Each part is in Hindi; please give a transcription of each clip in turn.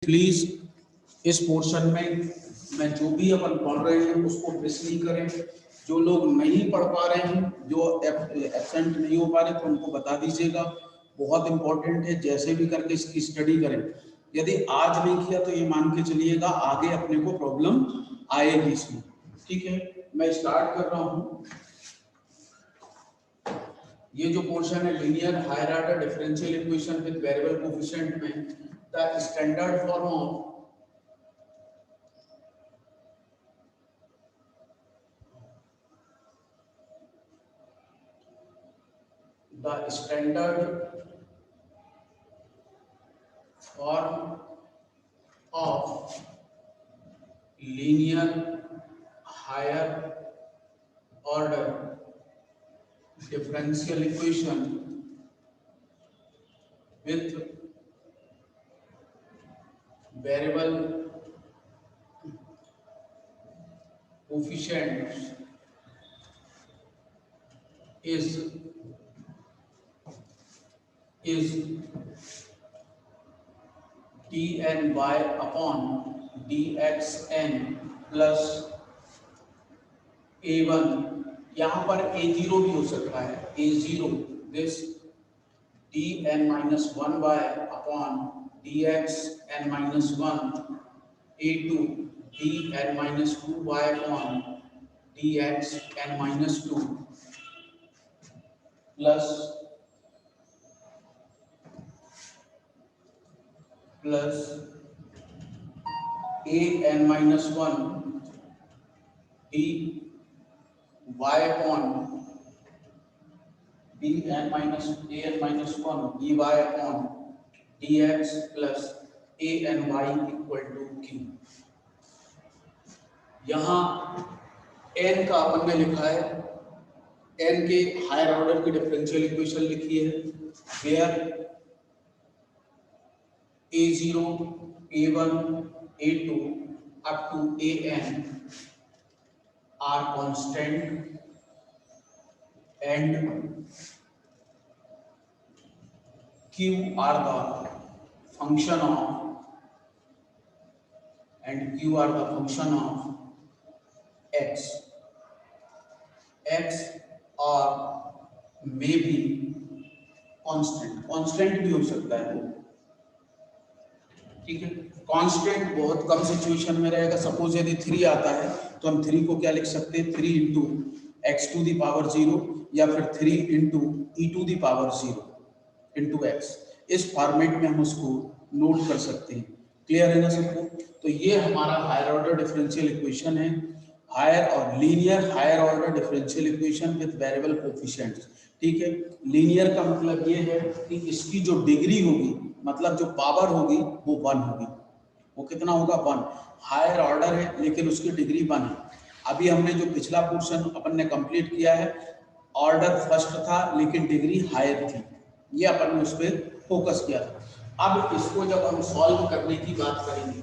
प्लीज इस पोर्शन में मैं जो भी अपन पढ़ रहे हैं उसको मिस नहीं करें। जो लोग नहीं पढ़ पा रहे हैं, जो एब्सेंट नहीं हो पा रहे, तो उनको बता दीजिएगा। बहुत इंपॉर्टेंट है, जैसे भी करके इसकी स्टडी करें। यदि आज नहीं किया तो ये मान के चलिएगा आगे अपने को प्रॉब्लम आएगी इसमें। ठीक है, मैं स्टार्ट कर रहा हूँ। ये जो पोर्शन है linear higher order differential equation with variable coefficient में the standard form of the standard form of linear higher order differential equation with variable coefficients is dn y upon dxn plus a1। यहाँ पर a0 भी हो सकता है, a0 this dn minus 1 y upon dxn minus 1, a2 dn minus 2 y upon dxn minus 2 plus an minus 1 dy upon an minus 1 dy upon dx plus an y equal to q। यहाँ n का अपन ने लिखा है, n के हायर ऑर्डर की डिफरेंशियल इक्वेशन लिखी है where a0 a1 a2 up to an are constant and q are the function of x और may be constant भी हो सकता है। ठीक है, कांस्टेंट बहुत कम सिचुएशन में रहेगा। सपोज यदि 3 आता है तो हम 3 को क्या लिख सकते हैं, 3 into x to the power 0 या फिर 3 into e to the power 0 into x. इस फॉर्मेट में हम उसको नोट कर सकते हैं। क्लियर है ना सबको? तो ये हमारा हायर ऑर्डर डिफरेंशियल इक्वेशन है, हायर और linear higher order differential equation with variable coefficients. ठीक है, लीनियर का मतलब ये है कि इसकी जो डिग्री होगी, मतलब जो पावर होगी वो 1 होगी। वो कितना होगा? 1। हायर ऑर्डर है लेकिन उसकी डिग्री 1 है। अभी हमने जो पिछला पोर्शन अपन ने कंप्लीट किया है, ऑर्डर फर्स्ट था लेकिन डिग्री हायर थी, ये अपन ने उस पर फोकस किया था। अब इसको जब हम सॉल्व करने की बात करेंगे,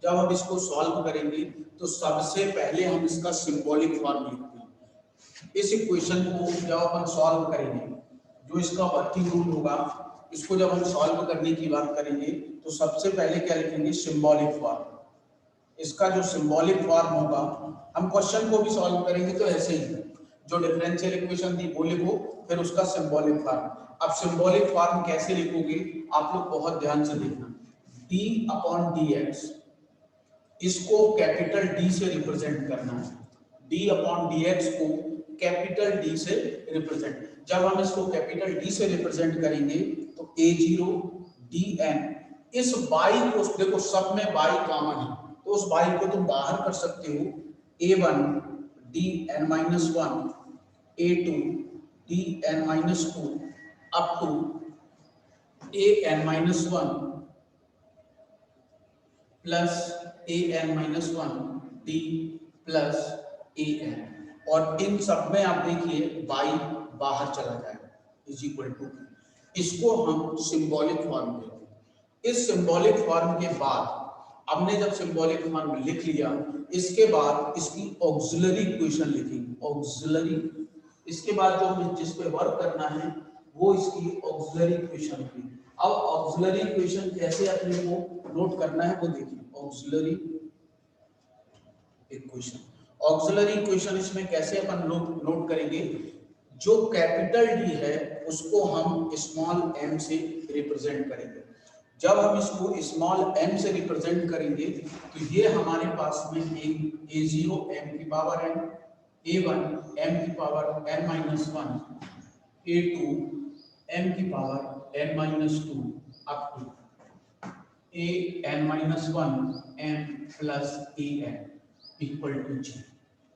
जब हम इसको सॉल्व करेंगे तो सबसे पहले हम इसका सिंबॉलिक फॉर्म लिखते हैं। इस इक्वेशन को जब अपन सॉल्व करेंगे, जो इसका वर्किंग रूल होगा, इसको जब हम सॉल्व करने की बात करेंगे तो सबसे पहले क्या लिखेंगे? Symbolic form. इसका जो सिंबॉलिक फॉर्म होगा, हम क्वेश्चन को भी सॉल्व करेंगे तो ऐसे ही, जो डिफरेंशियल इक्वेशन थी वो लिखो, फिर उसका सिंबॉलिक फॉर्म। अब सिंबॉलिक फॉर्म कैसे लिखोगे आप लोग बहुत ध्यान से देखना। d अपॉन dx, इसको कैपिटल D से रिप्रेजेंट करना है। d अपॉन dx को कैपिटल D से रिप्रेजेंट, जब हम इसको कैपिटल D से रिप्रेजेंट करेंगे तो a0 dn, इस बाई को देखो, सब में बाई कॉमन है तो उस बाई को तुम बाहर कर सकते हो। a1 dn minus 1 a2 dn minus 2 up to an minus 1 plus an minus 1 d plus an, और इन सब में आप देखिए बाई बाहर चला जाएगा इज इक्वल टू। इसको हम सिंबॉलिक फॉर्म कहते हैं। इस सिंबॉलिक फॉर्म के बाद, हमने जब सिंबॉलिक फॉर्म लिख लिया, इसके बाद इसकी ऑक्सिलरी इक्वेशन लिखेंगे। ऑक्सिलरी, इसके बाद जो हमें जिस पे वर्क करना है वो इसकी ऑक्सिलरी इक्वेशन होगी। अब ऑक्सिलरी इक्वेशन कैसे अपने को नोट करना है वो देखिए। ऑक्सिलरी इक्वेशन, ऑक्सिलरी इक्वेशन इसमें कैसे अपन लोग नोट करेंगे, जो कैपिटल डी है उसको हम स्मॉल m से रिप्रेजेंट करेंगे। जब हम इसको स्मॉल m से रिप्रेजेंट करेंगे तो ये हमारे पास में a0 m की पावर n, a1 m की पावर n-1, a2 m की power n-2 up to an-1 m plus an equal to g।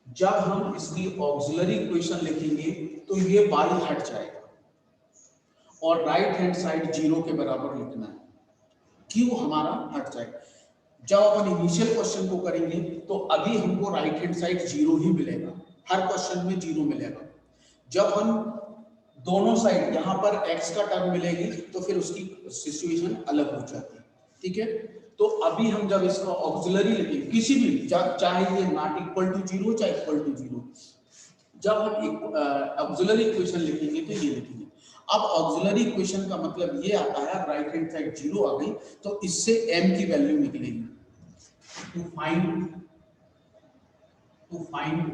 जब हम इसकी ऑक्सिलरी इक्वेशन लिखेंगे तो ये बाई हट जाएगा और राइट हैंड साइड 0 के बराबर लिखना है। क्यों हमारा हट जाएगा? जब अपन इनिशियल क्वेश्चन को करेंगे तो अभी हमको राइट हैंड साइड 0 ही मिलेगा, हर क्वेश्चन में 0 मिलेगा। जब हम दोनों साइड यहाँ पर x का टर्म मिलेगी तो फिर उसकी सिचुएशन अलग हो जाती है, ठीक है। तो अभी हम जब इसका ऑक्सिलरी लिखेंगे किसी भी, चाहे ये नॉट इक्वल टू 0 चाहे इक्वल टू 0, जब हम ऑक्सिलरी इक्वेशन लिखेंगे तो ये लिखेंगे। अब ऑक्सिलरी इक्वेशन का मतलब ये आता है राइट हैंड साइड 0 आ गई तो इससे m की वैल्यू निकलेगी। To find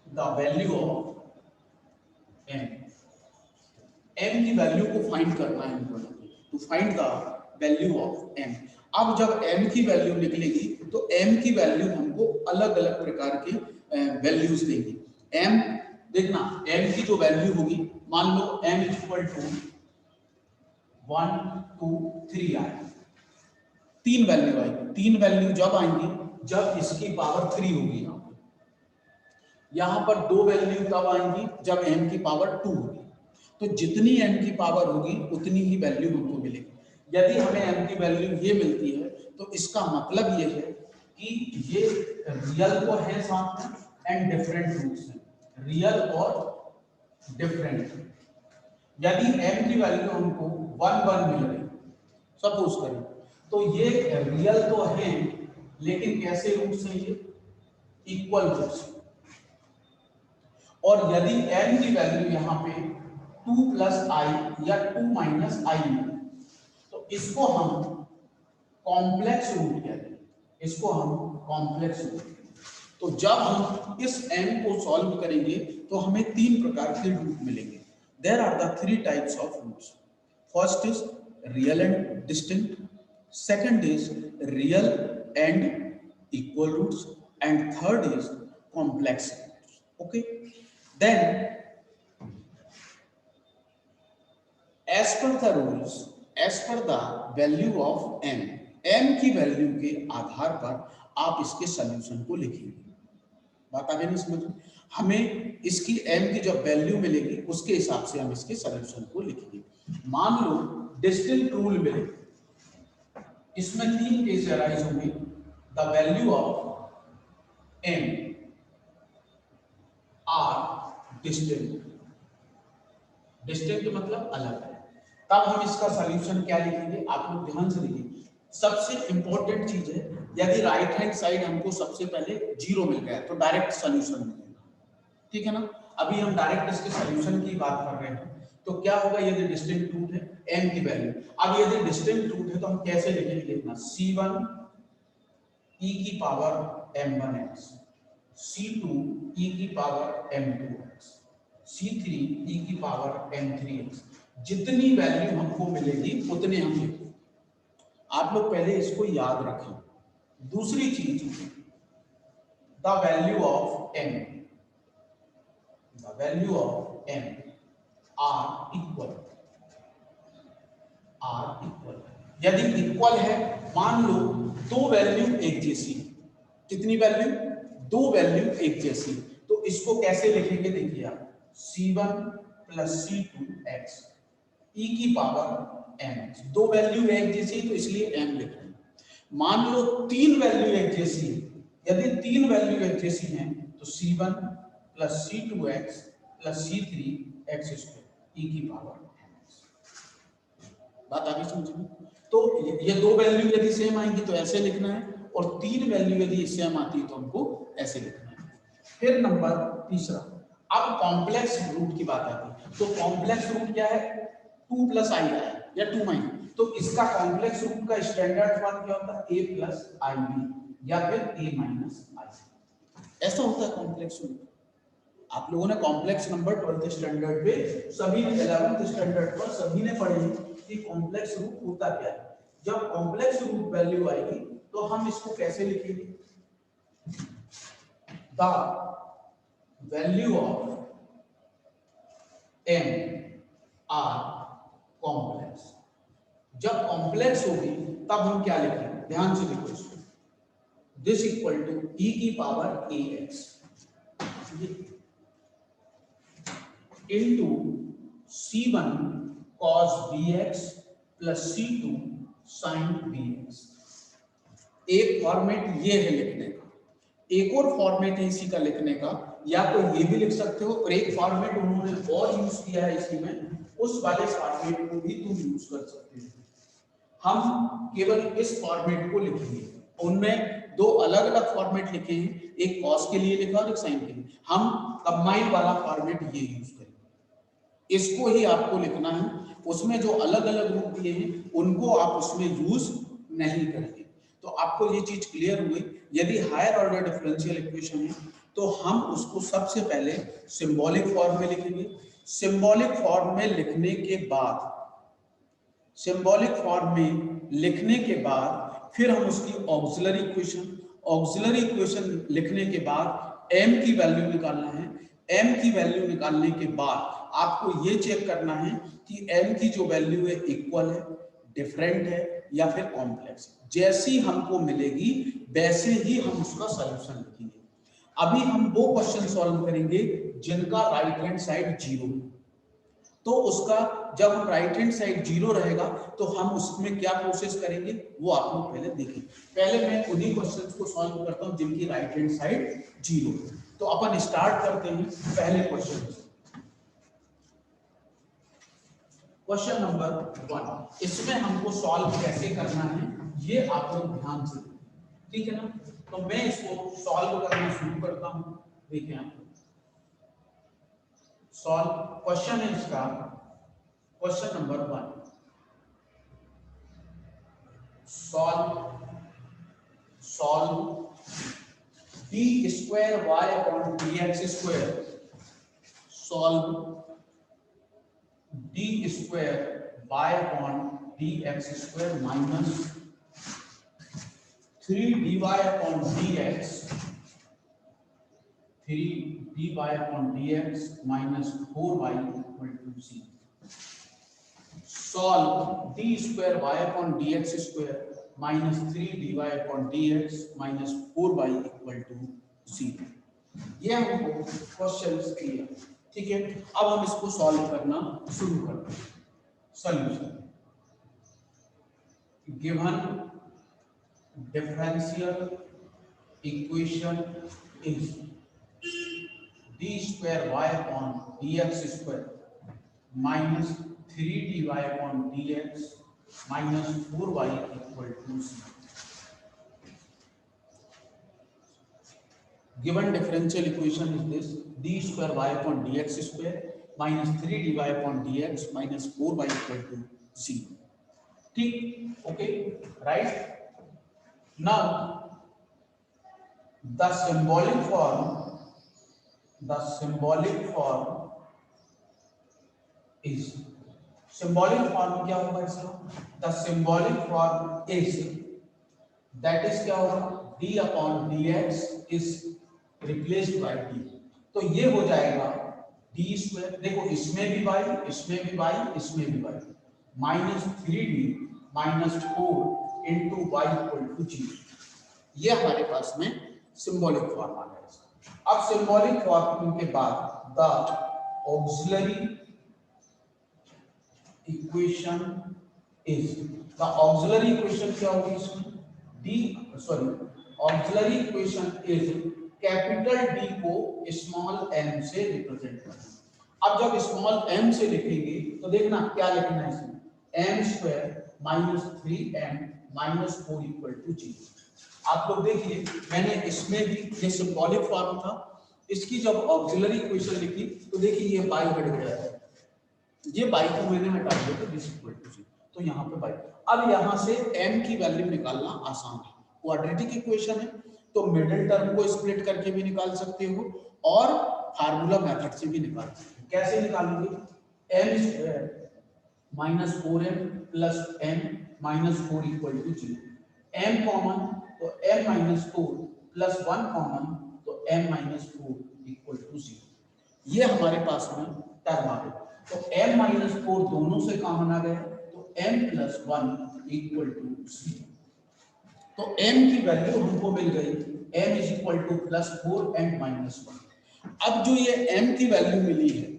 the value of m, m की वैल्यू को फाइंड करना है हमको। To find the value of m। अब जब m की वैल्यू निकलेगी तो m की वैल्यू हमको अलग अलग प्रकार के वैल्यूज देंगी। m देखना, m की जो वैल्यू होगी, मान लो m इक्वल टू 1 2 3 आए, 3 वैल्यू आएगी। 3 वैल्यू जब आएंगी जब इसकी पावर 3 होगी। यहाँ पर 2 वैल्यू तब आएंगी जब m की पावर 2 होगी। तो जितनी m की पावर होगी उतनी ही वैल्यू हमको मिलेगी। यदि हमें m की वैल्यू ये मिलती है तो इसका मतलब ये है कि ये रियल तो है साथ में एंड डिफरेंट रूट्स हैं, रियल और डिफरेंट। यदि m की वैल्यू हमको 1 1 मिल रही, सपोज करें, तो ये रियल तो है लेकिन कैसे रूट्स हैं, ये इक्वल रूट्स। और यदि m की वैल्यू यहाँ पे 2 प्लस आई या 2 माइनस आई है तो इसको हम कॉम्प्लेक्स रूट कहते हैं, इसको हम कॉम्प्लेक्स रूट। तो जब हम इस m को सॉल्व करेंगे तो हमें 3 प्रकार के रूट मिलेंगे। There are the 3 types of roots. First is real and distinct, second is real and equal roots and third is complex roots. Okay, then as per the rules, as per the value of m, m की वैल्यू के आधार पर आप इसके सॉल्यूशन को लिखेंगे। बात आ गई नहीं समझ में? हमें इसकी m की जब वैल्यू मिलेगी उसके हिसाब से हम इसके सॉल्यूशन को लिखेंगे। मान लो डिस्टिंक्ट रूल मिले, इसमें 3 केस अराइज होंगे। The value of m are distinct, distinct मतलब अलग है। तब हम इसका सॉल्यूशन क्या लिखेंगे, आप लोग ध्यान से लिखिए। सबसे इंपॉर्टेंट चीज है, यदि राइट हैंड साइड हमको सबसे पहले 0 मिल गया तो डायरेक्ट सॉल्यूशन मिलेगा, ठीक है ना। अभी हम डायरेक्ट इसके सॉल्यूशन की बात कर रहे हैं। तो क्या होगा, यदि डिस्टिंक्ट रूट है m की वैल्यू, अब यदि डिस्टिंक्ट रूट है तो हम कैसे लिखेंगे, देखना c1 e की पावर m1x, c2 e की पावर m2x, c3 e की पावर m3x। जितनी वैल्यू हमको मिलेगी उतने हम लिखेंगे। आप लोग पहले इसको याद रखें। दूसरी चीज, the value of m, the value of m are equal, are equal. यदि इक्वल है, मान लो 2 वैल्यू एक जैसी, कितनी वैल्यू, 2 वैल्यू एक जैसी, तो इसको कैसे लिखेंगे, देखिए आप, c1 प्लस c2x e की पावर m। 2 वैल्यू एक जैसी तो इसलिए m लिख रहे हैं। मान लो 3 वैल्यू एक जैसी है, यदि 3 वैल्यू एक जैसी हैं तो c1 plus c2x plus c3x square e की पावर mx। बात आगे समझ में? तो ये 2 वैल्यू यदि सेम आएंगी तो ऐसे लिखना है, और 3 वैल्यू यदि सेम आती है तो हमको ऐसे लिखना है। फिर नंबर तीसरा, अब कॉम्प्लेक्स रूट की बात आती है। तो कॉम्प्लेक्स रूट क्या है, 2 प्लस आई आया या 2 माइनस, तो इसका कॉम्प्लेक्स रूट का स्टैंडर्ड फॉर्म क्या होता है? a प्लस आई बी या फिर a माइनस आई। ऐसा होता है कॉम्प्लेक्स रूट। आप लोगों ने कॉम्प्लेक्स नंबर 12th स्टैंडर्ड पे सभी ने 11th स्टैंडर्ड पर सभी ने पढ़े कि कॉम्प्लेक्स रूट होता क्या है। जब कॉम्प्लेक्स रूट वैल्यू आएगी तो हम इसको कैसे लिखेंगे? The value of m are complex. जब कॉम्प्लेक्स होगी तब हम क्या लिखेंगे? ध्यान से देखो इसको। दिस इक्वल टू e की power ax into c1 cos bx plus c2 sin bx। एक फॉर्मेट ये है लिखने का, एक और फॉर्मेट है इसी का लिखने का, या तो ये भी लिख सकते हो, और एक फॉर्मेट उन्होंने और यूज किया है इसी में, उस वाले फॉर्मेट को भी तुम यूज कर सकते हो। हम केवल इस फॉर्मेट को लिखेंगे। उनमें दो अलग अलग फॉर्मेट लिखे हैं, एक कॉस के लिए लिखा और एक साइन के लिए। हम कंबाइन वाला फॉर्मेट ये यूज करेंगे, इसको ही आपको लिखना है। उसमें जो अलग अलग रूप दिए हैं उनको आप उसमें यूज नहीं करेंगे। तो आपको ये चीज क्लियर हुई। यदि हायर ऑर्डर डिफरेंशियल इक्वेशन है तो हम उसको सबसे पहले सिंबॉलिक फॉर्म में लिखेंगे। सिंबॉलिक फॉर्म में लिखने के बाद, सिंबॉलिक फॉर्म में लिखने के बाद फिर हम उसकी ऑक्सिलरी इक्वेशन लिखने के बाद m की वैल्यू निकालना है। m की वैल्यू निकालने के बाद आपको ये चेक करना है कि m की जो वैल्यू है इक्वल है, डिफरेंट है या फिर कॉम्प्लेक्स। जैसी हमको मिलेगी वैसे ही हम उसका सॉल्यूशन लिखेंगे। अभी हम वो क्वेश्चन सॉल्व करेंगे जिनका राइट हैंड साइड 0 है। तो उसका जब राइट हैंड साइड 0 रहेगा तो हम उसमें क्या प्रोसेस करेंगे वो आप लोग पहले देखें। पहले मैं उन्हीं क्वेश्चंस को सॉल्व करता हूं जिनकी राइट हैंड साइड 0 है। तो अपन स्टार्ट करते हैं पहले क्वेश्चन से। क्वेश्चन नंबर 1, इसमें हमको सॉल्व कैसे करना है ये आप लोग ध्यान से, ठीक है ना? तो मैं इसको सॉल्व करना शुरू करता हूं। देखिए आप सॉल्व क्वेश्चन है इसका, question number 1, solve d square Y upon D x square, solve d square Y upon D x square minus 3 dy upon dx, 3 dy upon dx minus 4y equal to 0. Solve d square y upon dx square minus 3 dy upon dx minus 4y equal to 0. ये हमको क्वेश्चन किया, ठीक है? अब हम इसको सॉल्व करना शुरू करते हैं। Solution given differential equation is d square y upon dx square minus 3 dy upon dx minus 4y equal to 0. Given differential equation is this: d square y upon dx square minus 3 dy upon dx minus 4y equal to 0. ठीक, okay, right? Now the symbolic form is, symbolic form क्या होगा इसका? The symbolic form is, that is क्या होगा? d upon dx is replaced by d. तो ये हो जाएगा d स्क्वायर, देखो इसमें भी y, इसमें भी y, इसमें भी y, minus 3d minus 4 into y equal to 0। ये हमारे पास में सिंबॉलिक फॉर्म आ गया। अब सिंबॉलिक फॉर्म के बाद the auxiliary equation is, the auxiliary equation क्या होगी इसमें? Auxiliary equation is capital D को स्मॉल m से रिप्रेजेंट करना। अब जब स्मॉल m से लिखेंगे तो देखना क्या लिखना है इसमें, m square minus 3m minus 4 equal to 0। आप लोग देखिए मैंने इसमें भी ये सिंबॉलिक फॉर्म था, इसकी जब ऑक्सिलरी इक्वेशन लिखी तो देखिए ये बाई हट गया है, ये बाई को मैंने हटा दिया तो दिस इक्वल टू 0। तो यहाँ पे बाई। अब यहाँ से m की वैल्यू निकालना आसान है, क्वाड्रेटिक इक्वेशन है, तो मिडिल टर्म को स्प्लिट करके भी निकाल सकते हो और फार्मूला मेथड से भी निकाल सकते हो। कैसे निकालोगे? m square minus 4m plus m minus 4 equal to 0। m common तो m माइनस 4 प्लस 1 कॉमन तो m माइनस 4 इक्वल टू 0। ये हमारे पास में टर्म आ गया, तो m माइनस 4 दोनों से कॉमन आ गया, तो m प्लस 1 इक्वल टू 0। तो m की वैल्यू हमको मिल गई, m is equal two plus 4 and minus 1। अब जो ये m की वैल्यू मिली है,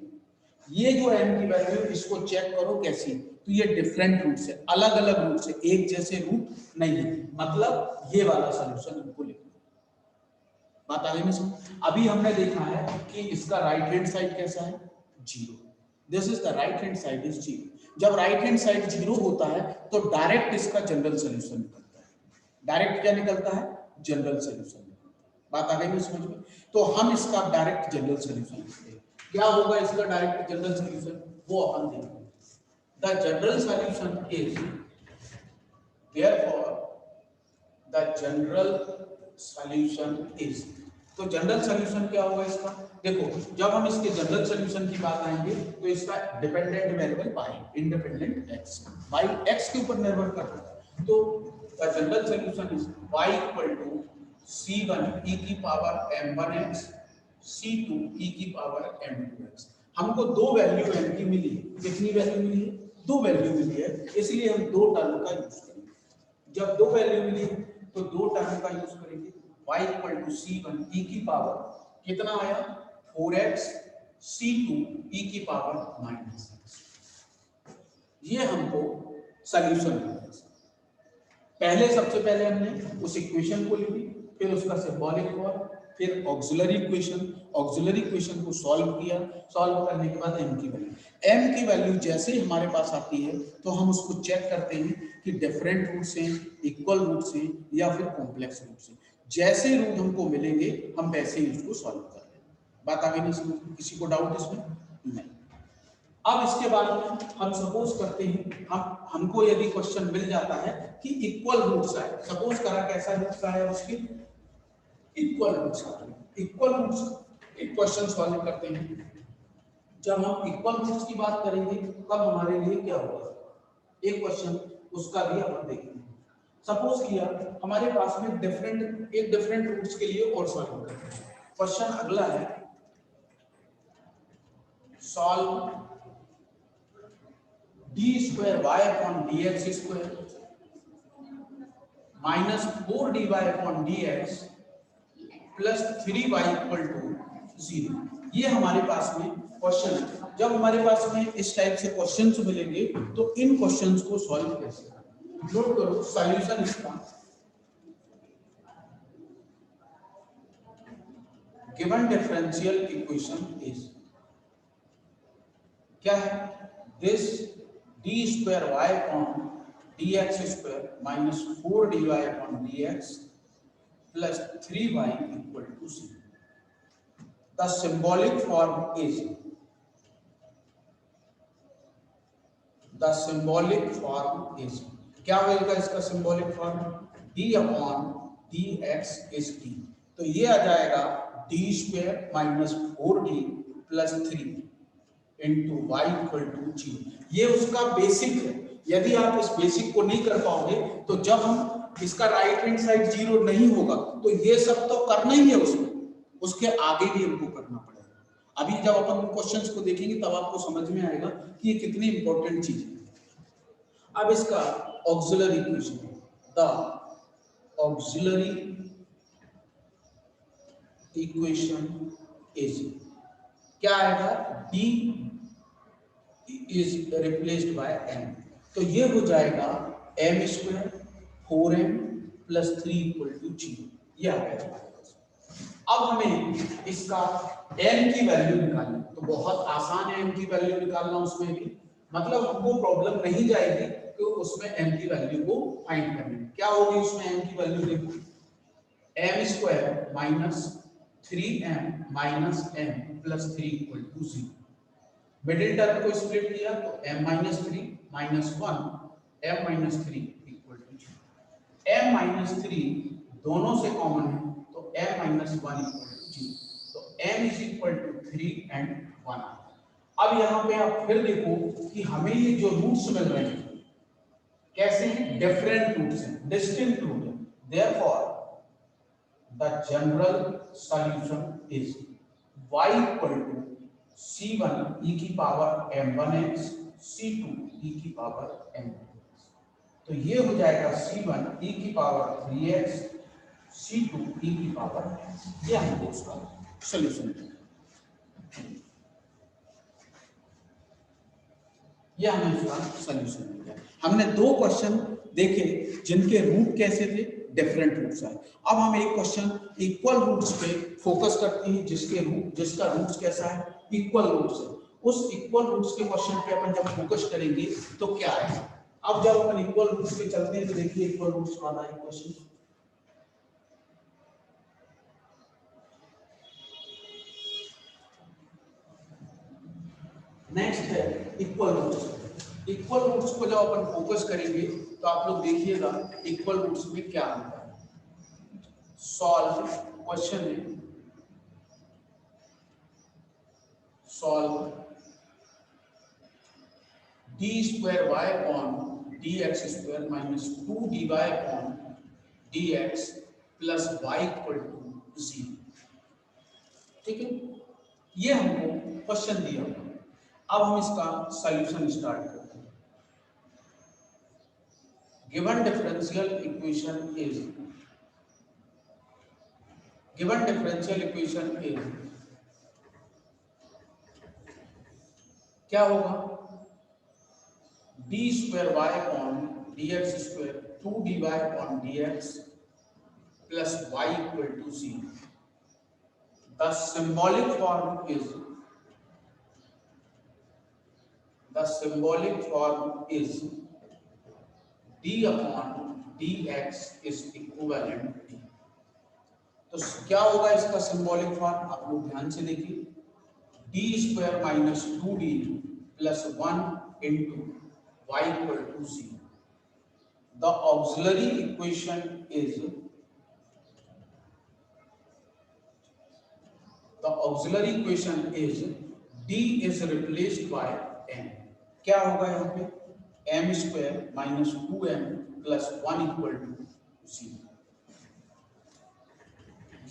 ये जो m की वैल्यू, इसको चेक करो कैसी, तो ये डिफरेंट रूट से, अलग अलग रूट से, एक जैसे रूट नहीं है, मतलब ये वाला सॉल्यूशन हमको लिखना। बात आगे में सुन। अभी हमने देखा है कि इसका राइट हैंड साइड कैसा है, 0। This is the right hand side is 0। जब राइट हैंड साइड 0 होता है तो डायरेक्ट इसका जनरल सॉल्यूशन निकलता है। डायरेक्ट क्या निकलता है? General solution. बात आ गई में समझ में? तो हम इसका डायरेक्ट जनरल सॉल्यूशन लिखते हैं। क्या होगा इसका डायरेक्ट जनरल सॉल्यूशन, वो अपन देखेंगे। The general solution is, therefore the general solution is, तो जनरल सॉल्यूशन क्या होगा इसका? देखो, जब हम इसके जनरल सॉल्यूशन की बात आएंगे तो इसका dependent variable y, independent x, y x के ऊपर निर्भर करता है, तो the general solution is y equal to c1 e की पावर m1x c2 e की पावर m2x। हमको दो वैल्यू m की मिली है। कितनी वैल्यू मिली है? दो वैल्यू मिली है, इसलिए हम दो टर्म का यूज करेंगे। जब दो वैल्यू मिली तो दो टर्म का यूज करेंगे। y equal to c1 e की पावर कितना आया, 4x c2 e की पावर -x। ये हमको सॉल्यूशन मिला। पहले सबसे पहले हमने उस इक्वेशन को लिखी, फिर उसका सिंबॉलिक फॉर्म, फिर ऑक्सिलरी इक्वेशन को सॉल्व किया। सॉल्व करने के बाद m की वैल्यू जैसे ही हमारे पास आती है तो हम उसको चेक करते हैं कि डिफरेंट रूट से, इक्वल रूट से या फिर कॉम्प्लेक्स रूट से। जैसे रूट हमको मिलेंगे हम वैसे ही उसको सॉल्व कर लेंगे। बात आगे नहीं समझ? किसी को डाउट इसमें? नहीं। अब इसके बाद में हम सपोज करते हैं, हमको यदि क्वेश्चन मिल जाता है कि इक्वल रूट्स है, सपोज करा कैसा रूट्स है उसकी, इक्वल रूट्स एक क्वेश्चन सॉल्व करते हैं। जब हम इक्वल रूट्स की बात करेंगे तब हमारे लिए क्या होगा, एक क्वेश्चन उसका भी अपन देखेंगे। सपोज किया हमारे पास में डिफरेंट रूट्स के लिए और सॉल्व करते हैं। क्वेश्चन अगला है, solve d square y upon dx square minus 4 dy upon dx plus 3y equal to 0। ये हमारे पास में क्वेश्चन है। जब हमारे पास में इस टाइप से क्वेश्चंस मिलेंगे तो इन क्वेश्चंस को सॉल्व कैसे करें, नोट करो सॉल्यूशन इसका। गिवन डिफरेंशियल इक्वेशन इज क्या है, this d square y upon dx square minus 4 dy upon dx plus 3y equal to 0। The symbolic form is, क्या होगा इसका symbolic form, d upon dx is d, तो ये आ जाएगा d square minus 4d plus 3 into y equal to 0। ये उसका बेसिक है। यदि आप इस बेसिक को नहीं कर पाओगे तो जब हम इसका राइट हैंड साइड 0 नहीं होगा तो ये सब तो करना ही है, उसके आगे भी हमको करना पड़ेगा। अभी जब अपन क्वेश्चंस को देखेंगे तब आपको समझ में आएगा कि ये कितनी इंपॉर्टेंट चीज है। अब इसका auxiliary equation, the auxiliary equation is क्या आएगा, d is replaced by m, तो ये हो जाएगा m square 4m plus 3 equal to 0। ये आ गया। अब हमें इसका m की वैल्यू निकालनी, तो बहुत आसान है m की वैल्यू निकालना। उसमें भी मतलब हमको प्रॉब्लम नहीं जाएगी कि उसमें m की वैल्यू को फाइंड करनी। क्या होगी उसमें m की वैल्यू, देखो m square minus 3m minus m plus 3 equal to 0। Middle term को स्प्लिट किया तो m minus 3 minus 1 m minus 3 equal to 0। m minus 3 दोनों से कॉमन है तो m माइनस 1 इक्वल टू 0। तो m is equal to 3 and 1। अब यहाँ पे आप फिर देखो कि हमें ये जो रूट्स मिल रहे हैं कैसे हैं, डिफरेंट रूट्स हैं, डिस्टिंक्ट रूट है। Therefore the general solution is y equal to c1 e की पावर m1x c2 e की पावर m2x। तो ये हो जाएगा c1 e की पावर 3x c2 e की पावर x। ये हमको उसका सॉल्यूशन है। ये हमें इसका सॉल्यूशन मिल गया। हमने दो क्वेश्चन देखे जिनके रूट कैसे थे, डिफरेंट रूट्स आए। अब हम एक क्वेश्चन इक्वल रूट्स पे फोकस करते हैं जिसका रूट्स कैसा है, इक्वल रूट्स है। उस इक्वल रूट्स के क्वेश्चन पे अपन जब फोकस करेंगे तो क्या है। अब जब अपन इक्वल रूट्स पे चलते हैं तो देखिए इक्वल रूट्स वाला है क्वेश्चन। नेक्स्ट है इक्वल रूट्स। इक्वल रूट्स को जब अपन फोकस करेंगे तो आप लोग देखिएगा इक्वल रूट्स में क्या होता है। सॉल्व क्वेश्चन है, solve d square Y upon D x square minus 2 d Y upon D x plus Y equal to 0। ठीक है, ये हमको क्वेश्चन दिया। अब हम इसका सॉल्यूशन स्टार्ट करते हैं। गिवन डिफरेंशियल इक्वेशन इज क्या होगा, d square Y upon D x square 2 d Y upon D x plus Y equal to 0। The symbolic form is d upon dx is equivalent d। तो क्या होगा इसका सिंबॉलिक फॉर्म, आप लोग ध्यान से देखिए, d square minus 2d plus 1 into y equal to 0। The auxiliary equation is d is replaced by m। क्या होगा यहाँ पे, m square minus 2m plus 1 equal to 0।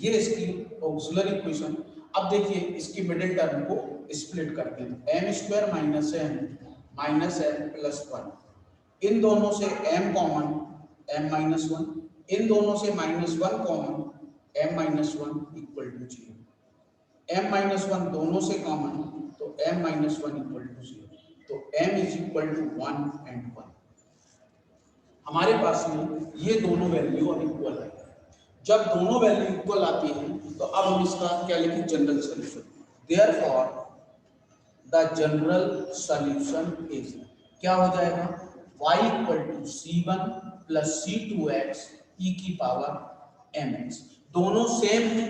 ये इसकी ऑक्सिलरी इक्वेशन। अब देखिए इसकी मिडिल टर्म को स्प्लिट करते हैं, m square minus m plus 1, इन दोनों से m कॉमन m माइनस 1, इन दोनों से minus 1 common m minus 1 equal to 0। m minus 1 दोनों से कॉमन तो m माइनस 1 इक्वल टू 0। तो m is equal to 1 and 1। हमारे पास में ये दोनों वैल्यू अब इक्वल है। जब दोनों वैल्यू इक्वल आती हैं तो अब हम इसका क्या लिखें, general solution. Therefore the general solution is क्या हो जाएगा, y equal to c1 plus c2x e की पावर mx। दोनों सेम है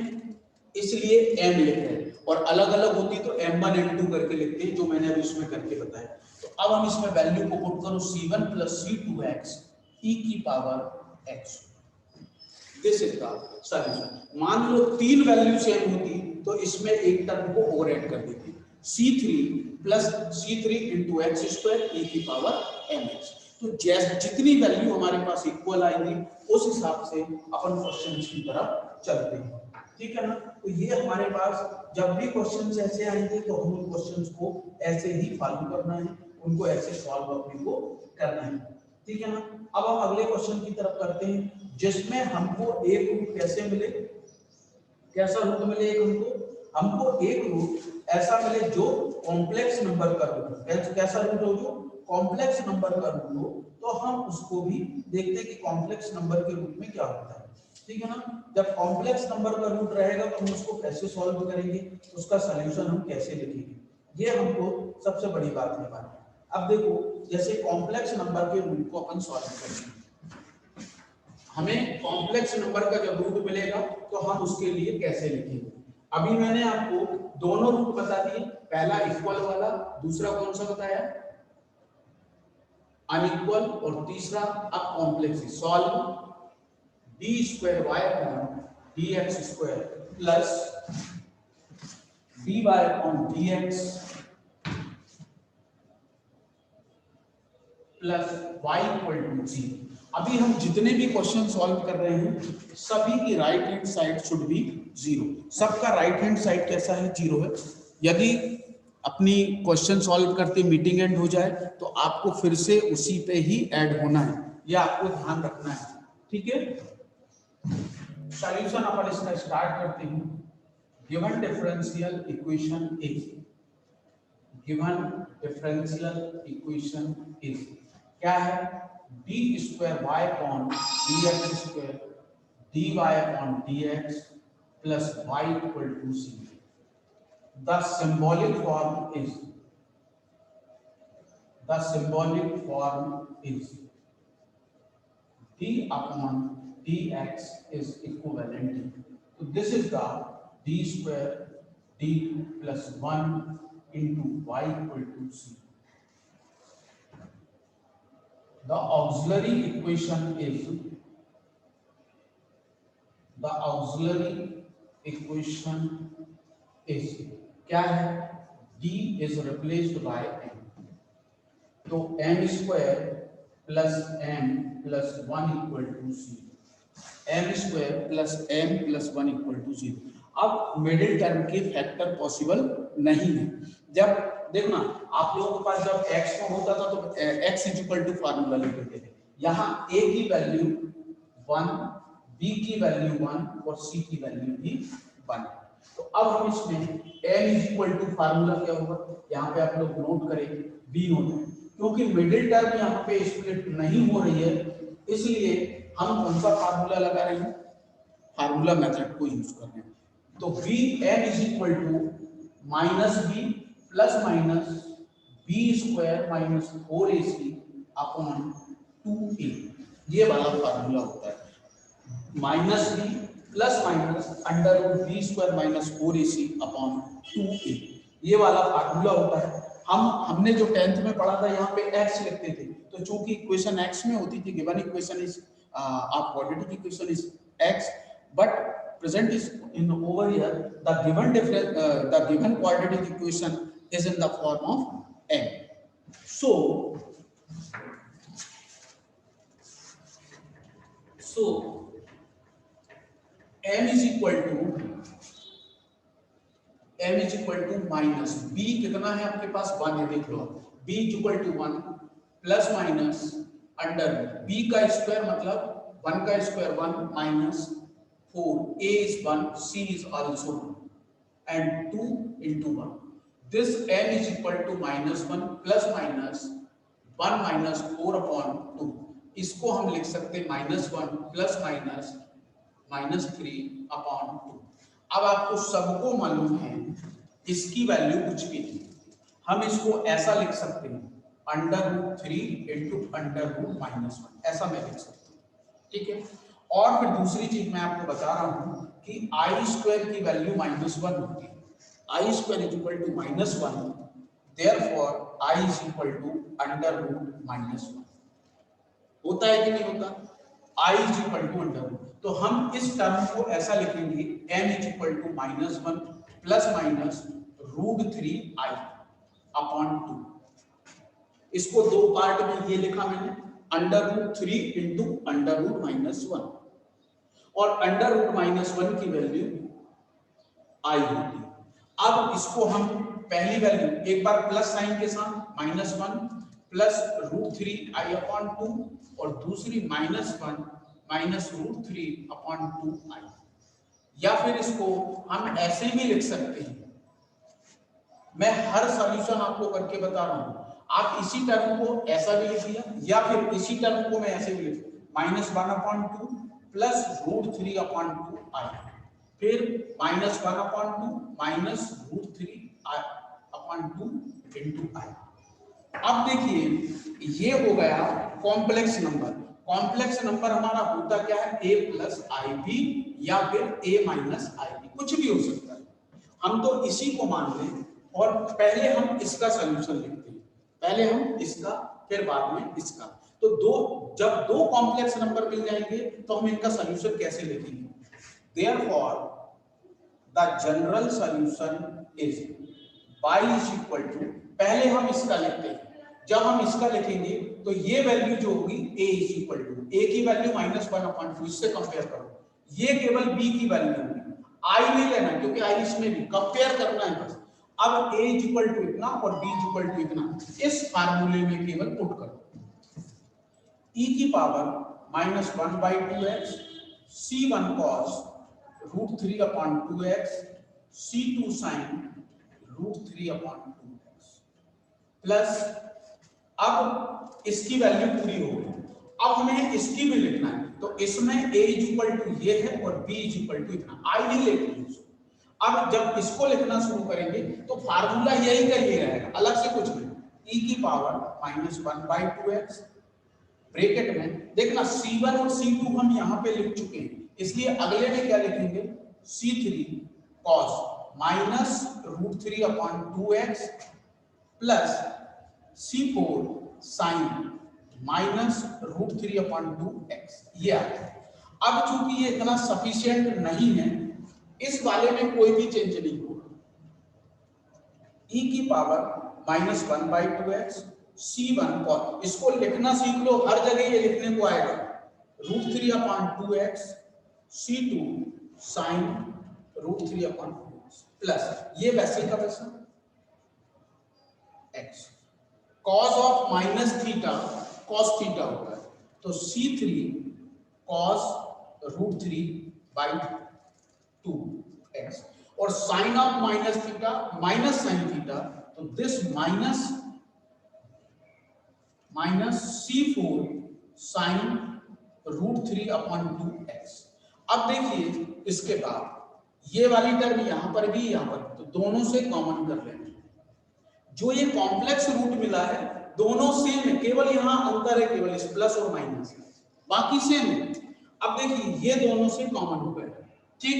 इसलिए m लिख रहे हैं, और अलग अलग होती तो m1 m2 करके लिखते हैं, जो मैंने अभी इसमें करके बताया। तो अब हम इसमें वैल्यू को पुट करो c1 प्लस c2x e की power x। This is the solution. मान लो तीन वैल्यू सेम होती तो इसमें एक टर्म को ओवर ऐड कर देते, c3 plus c3 into x square e की पावर mx। तो जितनी वैल्यू हमारे पास इक्वल आएगी उस हिसाब से अपन क्वेश्चन की तरफ चलते हैं। ठीक है ना। तो ये हमारे पास जब भी क्वेश्चंस ऐसे आएंगे तो हम उन क्वेश्चंस को ऐसे ही फॉलो करना है, उनको ऐसे सॉल्व अपने को करना है। ठीक है ना। अब हम अगले क्वेश्चन की तरफ करते हैं जिसमें हमको एक रूट कैसे मिले, कैसा रूट मिले हमको एक रूट ऐसा मिले जो कॉम्प्लेक्स नंबर का रूट, कैसा रूट हो जो कॉम्प्लेक्स नंबर का रूट हो, तो हम उसको भी देखते हैं कि कॉम्प्लेक्स नंबर के रूट में क्या होता है। ठीक है ना। जब कॉम्प्लेक्स नंबर का रूट रहेगा तो हम उसको कैसे सॉल्व करेंगे, उसका सॉल्यूशन हम कैसे लिखेंगे, ये हमको सबसे बड़ी बात है हमारी। अब देखो जैसे कॉम्प्लेक्स नंबर के रूट को अपन सॉल्व करेंगे, हमें कॉम्प्लेक्स नंबर का जब रूट मिलेगा तो हम उसके लिए कैसे लिखेंगे। अभी मैंने आपको दोनों रूट बता दिए, पहला इक्वल वाला, दूसरा कौन सा बताया, अनइक्वल, और तीसरा अब complex solve d square Y upon D x square plus d Y upon D x plus Y equal to 0। अभी हम जितने भी क्वेश्चन सॉल्व कर रहे हैं सभी की right hand side should be 0। सबका राइट हैंड साइड कैसा है? 0 है। यदि अपनी क्वेश्चन सॉल्व करते मीटिंग एंड हो जाए तो आपको फिर से उसी पे ही ऐड होना है, यह आपको ध्यान रखना है, ठीक है। सॉल्यूशन अपन इसका स्टार्ट करते हैं। Given differential equation is, given differential equation is क्या है? D square Y upon D x square D Y upon D x plus Y equal to 0। The symbolic form is, the symbolic form is d upon dx is equivalent to, this is the d square d plus 1 into y equal to 0. The auxiliary equation is, the auxiliary equation is क्या है? d is replaced by m, तो m square plus m plus 1 equal to 0, m square plus m plus 1 equal to 0। अब मिडिल टर्म के फैक्टर पॉसिबल नहीं है। जब देखना आप लोगों के पास जब x में होता था तो x is equal to formula लिखते थे, यहाँ a की वैल्यू 1, b की वैल्यू 1 और c की वैल्यू भी 1। तो अब हम इसमें m is equal to formula क्या होगा, यहाँ पे आप लोग नोट करेंगे b नोट, क्योंकि मिडिल टर्म यहाँ पे स्प्लिट नहीं हो रही है इसलिए हम कौन सा फार्मूला लगा रहे हैं? फार्मूला मेथड को यूज कर रहे हैं। तो b m is equal to minus B plus minus B square minus 4ac upon 2a, ये वाला फार्मूला होता है। Minus B plus minus under root B square minus 4ac upon 2a, ये वाला फार्मूला होता है। हमने जो 10th में पढ़ा था यहाँ पे x लिखते थे, तो चूंकि इक्वेशन x में होती थी, गिवन इक्वेशन इज आप quadratic equation is x, but present is in over here the given quadratic equation is in the form of m। so m is equal to minus b कितना है आपके पास? 1 है, देख लो। b is equal to 1 plus minus under b का स्क्वायर मतलब 1 का square 1 minus 4, a is 1, c is also 1 and 2 into 1। this m is equal to minus 1 plus minus 1 minus 4 upon 2, इसको हम लिख सकते हैं minus 1 plus minus minus 3 upon 2। अब आपको सबको मालूम है इसकी वैल्यू कुछ भी नहीं, हम इसको ऐसा लिख सकते हैं under root 3 into under root minus 1, ऐसा मैं लिख सकता हूँ, ठीक है। और फिर दूसरी चीज मैं आपको बता रहा हूँ कि आई स्क्वायर की वैल्यू माइनस 1 होती है, i square is equal to minus 1, therefore i is equal to under root minus 1। होता है कि नहीं होता? I is equal to under root, तो हम इस टर्म को ऐसा लिखेंगे m is equal to minus 1 plus minus root 3i upon 2। इसको दो पार्ट में ये लिखा मैंने, under root 3 into under root minus 1, और अंडर रूट माइनस 1 की वैल्यू i होती। अब इसको हम पहली वैल्यू एक बार प्लस साइन के साथ minus 1 plus root 3i upon 2, और दूसरी minus 1 minus root 3 upon 2i, या फिर इसको हम ऐसे भी लिख सकते हैं। मैं हर सॉल्यूशन आपको करके बता रहा हूं, आप इसी टर्म को ऐसा भी लिख लिया, या फिर इसी टर्म को मैं ऐसे भी लिख minus 1 upon 2 plus root 3 upon 2i, फिर minus 1 upon 2 minus root 3 upon 2 into i। अब देखिए ये हो गया कॉम्प्लेक्स नंबर। कॉम्प्लेक्स नंबर हमारा होता क्या है? a प्लस आई बी या फिर a माइनस आई बी, कुछ भी हो सकता है। हम तो इसी को मान लें और पहले हम इसका सॉल्यूशन लिखते हैं। पहले हम इसका फिर बाद में इसका। तो जब दो कॉम्प्लेक्स नंबर मिल जाएंगे तो हम इनका सॉल्यूशन कैसे लिखेंगे? Therefore the general solution is y is equal to, पहले हम इसका लिखते हैं, जब हम इसका लिखेंगे तो ये वैल्यू जो होगी a is equal to, a की वैल्यू -1/2, इससे कंपेयर करो, ये केवल b की वैल्यू होगी, i नहीं लेना क्योंकि i इसमें भी कंपेयर करना है बस। अब a इज इक्वल टू इतना और b इज इक्वल टू इतना, इस फार्मूले में केवल पुट करो, e की power -1/2x c1 cos √3/2x c2 sin √3/2x plus, अब इसकी वैल्यू पूरी हो गई, अब हमें इसकी भी लिखना है, तो इसमें a इज इक्वल टू ये है और b इज इक्वल टू इतना, i नहीं लेते हैं। अब जब इसको लिखना शुरू करेंगे तो फार्मूला यही का ये रहेगा, अलग से कुछ नहीं, e की पावर -1/2x ब्रैकेट में देखना c1 और c2 हम यहाँ पे लिख चुके हैं, इसलिए अगले में क्या लिखेंगे, c3 cos -√3/2x plus c4 sin -√3/2x, ये आ गया। अब चूंकि ये इतना सफिशिएंट नहीं है, इस वाले में कोई भी चेंज नहीं होगा, e की पावर -1/2x c1 cos, इसको लिखना सीख लो, हर जगह ये लिखने को आएगा, √3/2x c2 sin √3/2x plus ये वैसे का वैसा x cos ऑफ -θ cos θ होता है, तो c3 cos √3/2x और sin ऑफ -θ माइनस sin θ, तो this minus c4 sin √3/2x। अब देखिए इसके बाद ये वाली टर्म यहां पर भी यहां पर, तो दोनों से कॉमन कर लेंगे, जो ये कॉम्प्लेक्स रूट मिला है दोनों सेम है, केवल यहां अंतर है केवल इस प्लस और माइनस, बाकी सेम है। अब देखिए ये दोनों से कॉमन हो गए, ठीक,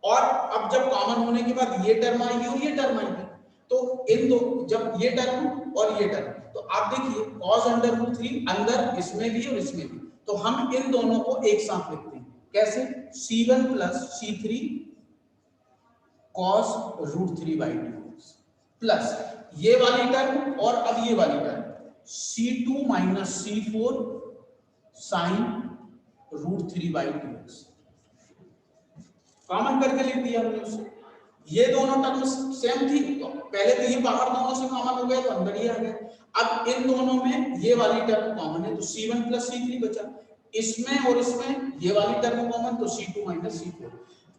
और अब जब कॉमन होने के बाद ये टर्म आएगी और ये टर्म आएगी, तो इन दो, जब ये टर्म और ये टर्म, तो आप देखिए cos √3 अंदर इसमें भी और इसमें भी, तो हम इन दोनों को एक साथ लिखते हैं, कैसे, c1 plus c3 cos √3/2 plus ये वाली टर्म और अब ये वाली term c2 minus c4 sin √3/2x, common करके लिख दिया हमने उससे। ये दोनों टर्म्स सेम थी, तो पहले तो ये बाहर दोनों से कॉमन हो गया तो अंदर ही आ गया, अब इन दोनों में ये वाली टर्म कॉमन है तो c1 प्लस c3 बचा, इसमें और इसमें ये वाली टर्म कॉमन तो c2 माइनस c4।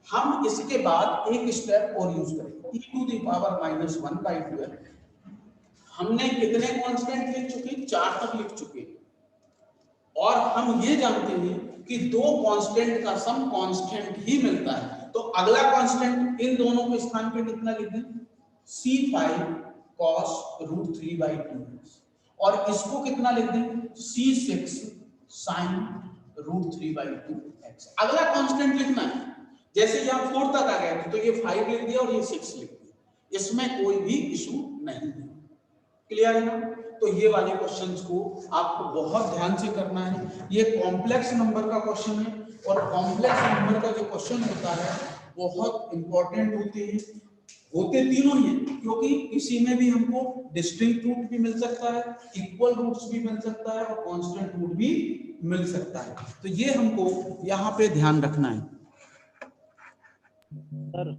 हम इसके बाद एक स्टेप और यूज करेंगे, e⁻⁻1/2। हमने कितने कांस्टेंट लिख चुके, 4 तक लिख चुके, और हम ये जानते हैं कि दो कांस्टेंट का सम कांस्टेंट ही मिलता है, तो अगला कांस्टेंट इन दोनों के स्थान पे कितना लिख दें, c5 cos √3/2 और इसको कितना लिख दें, c6 sin √3/2x। अगला कांस्टेंट लिखना है, जैसे यहाँ 4 तक आ गया तो ये 5 लिख दिया और ये 6 लिख दिया, इसमें कोई भी इशू नहीं है, क्लियर है ना। तो ये वाले क्वेश्चंस को आपको बहुत ध्यान से करना है, ये कॉम्प्लेक्स नंबर का क्वेश्चन है, और कॉम्प्लेक्स नंबर का जो क्वेश्चन होता है बहुत इंपॉर्टेंट होते तीनों ही हैं, क्योंकि इसी में भी हमको डिस्टिंक्ट रूट भी मिल सकता है, इक्वल रूट्स भी मिल सकता है और कांस्टेंट रूट भी मिल सकता है, तो ये हमको यहाँ पे ध्यान रखना है। सर